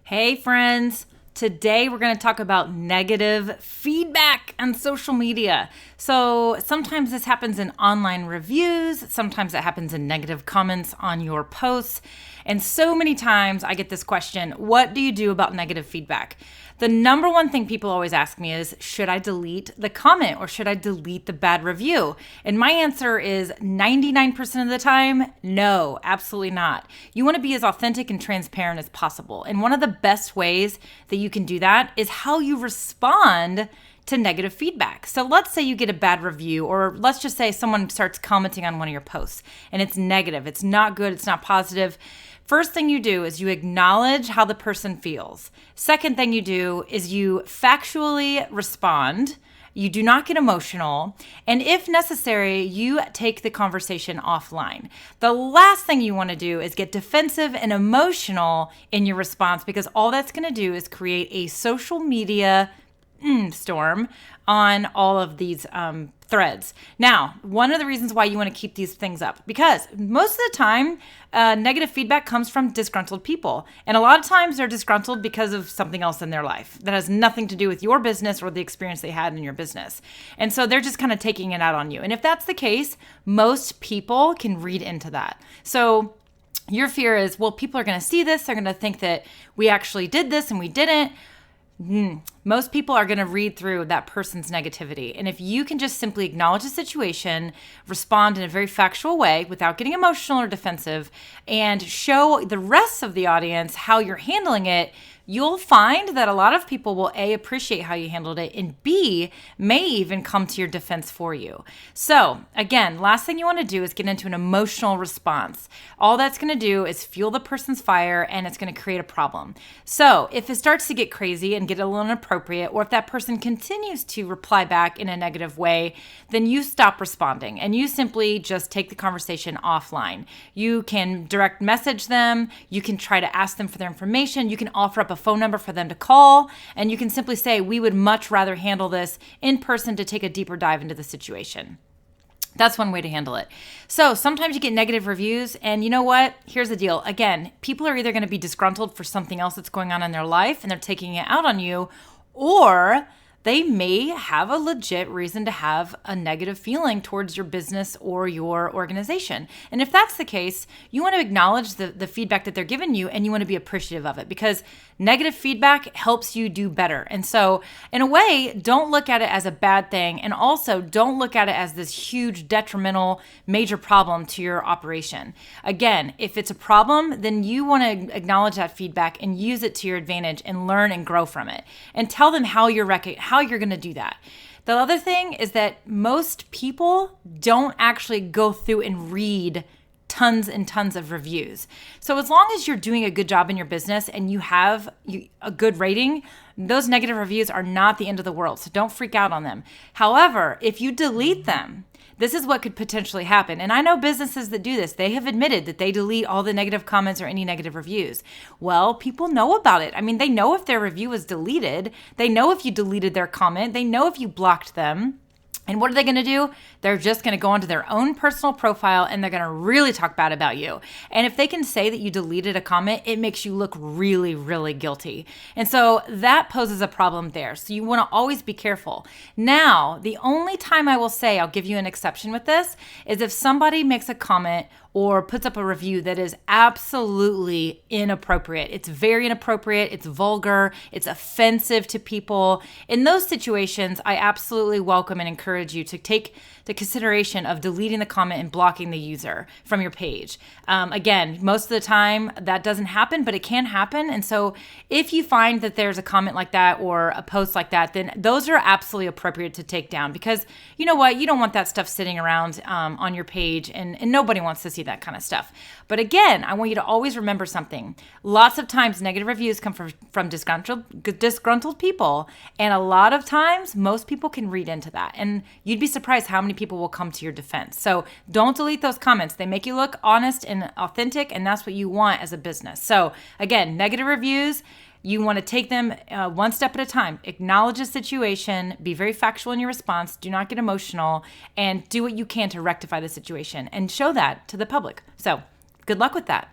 Hey friends, today we're going to talk about negative feedback on social media. So sometimes this happens in online reviews, sometimes it happens in negative comments on your posts. And so many times I get this question, what do you do about negative feedback? The number one thing people always ask me is, should I delete the comment or should I delete the bad review? And my answer is 99% of the time, no, absolutely not. You want to be as authentic and transparent as possible. And one of the best ways that you can do that is how you respond to negative feedback. So let's say you get a bad review, or let's just say someone starts commenting on one of your posts and it's negative, it's not good, it's not positive. First thing you do is you acknowledge how the person feels. Second thing you do is you factually respond. You do not get emotional. And if necessary, you take the conversation offline. The last thing you want to do is get defensive and emotional in your response, because all that's going to do is create a social media storm on all of these threads. Now, one of the reasons why you want to keep these things up, because most of the time, negative feedback comes from disgruntled people. And a lot of times they're disgruntled because of something else in their life that has nothing to do with your business or the experience they had in your business. And so they're just kind of taking it out on you. And if that's the case, most people can read into that. So your fear is, well, people are going to see this. They're going to think that we actually did this and we didn't. Most people are going to read through that person's negativity. And if you can just simply acknowledge the situation, respond in a very factual way without getting emotional or defensive, and show the rest of the audience how you're handling it, you'll find that a lot of people will A, appreciate how you handled it, and B, may even come to your defense for you. So again, last thing you want to do is get into an emotional response. All that's going to do is fuel the person's fire, and it's going to create a problem. So if it starts to get crazy and get a little inappropriate, or if that person continues to reply back in a negative way, then you stop responding and you simply just take the conversation offline. You can direct message them. You can try to ask them for their information. You can offer up a phone number for them to call, and you can simply say, we would much rather handle this in person to take a deeper dive into the situation. That's one way to handle it. So sometimes you get negative reviews, and you know what? Here's the deal. Again, people are either going to be disgruntled for something else that's going on in their life and they're taking it out on you, or they may have a legit reason to have a negative feeling towards your business or your organization. And if that's the case, you want to acknowledge the feedback that they're giving you, and you want to be appreciative of it, because negative feedback helps you do better. And so in a way, don't look at it as a bad thing. And also don't look at it as this huge detrimental major problem to your operation. Again, if it's a problem, then you want to acknowledge that feedback and use it to your advantage and learn and grow from it. And tell them how you're going to do that. The other thing is that most people don't actually go through and read tons and tons of reviews. So as long as you're doing a good job in your business and you have a good rating, those negative reviews are not the end of the world. So don't freak out on them. However, if you delete them, this is what could potentially happen. And I know businesses that do this. They have admitted that they delete all the negative comments or any negative reviews. Well, people know about it. I mean, they know if their review was deleted. They know if you deleted their comment. They know if you blocked them. And what are they going to do? They're just going to go onto their own personal profile and they're going to really talk bad about you. And if they can say that you deleted a comment, it makes you look really, really guilty. And so that poses a problem there. So you want to always be careful. Now, the only time I will say I'll give you an exception with this is if somebody makes a comment or puts up a review that is absolutely inappropriate. It's very inappropriate. It's vulgar. It's offensive to people. In those situations, I absolutely welcome and encourage you to take the consideration of deleting the comment and blocking the user from your page. Again, most of the time that doesn't happen, but it can happen. And so if you find that there's a comment like that or a post like that, then those are absolutely appropriate to take down, because you know what? You don't want that stuff sitting around on your page, and nobody wants to see that kind of stuff. But again, I want you to always remember something. Lots of times negative reviews come from disgruntled people, and a lot of times most people can read into that, and you'd be surprised how many people will come to your defense. So don't delete those comments. They make you look honest and authentic, and that's what you want as a business. So again, negative reviews, you want to take them one step at a time. Acknowledge the situation, be very factual in your response, do not get emotional, and do what you can to rectify the situation and show that to the public. So good luck with that.